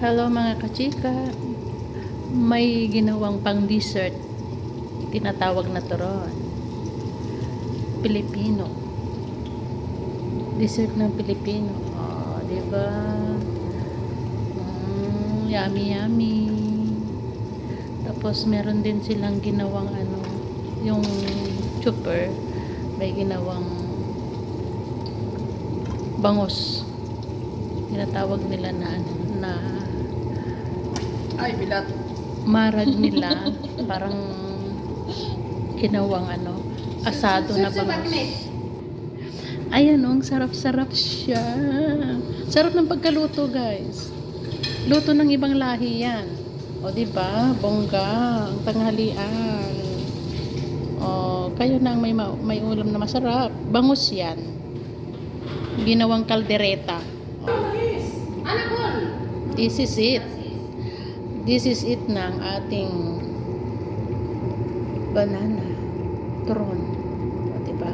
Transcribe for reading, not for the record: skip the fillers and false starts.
Hello mga kachika, may ginawang pang dessert, tinatawag na turon, Pilipino, dessert ng Pilipino, diba? Yummy yummy. Tapos meron din silang ginawang yung chopper, may ginawang bangus, tinatawag nila na Ay, bilat. marag nila, parang ginawang asado na bangus. Ayan ang sarap-sarap siya. Sarap ng pagkaluto, guys. Luto ng ibang lahi yan. O diba, bongga, ang tanghalian. O, kayo na ang may ulam na masarap. Bangus yan. Ginawang kaldereta. This is it. This is it ng ating banana turon. O, diba?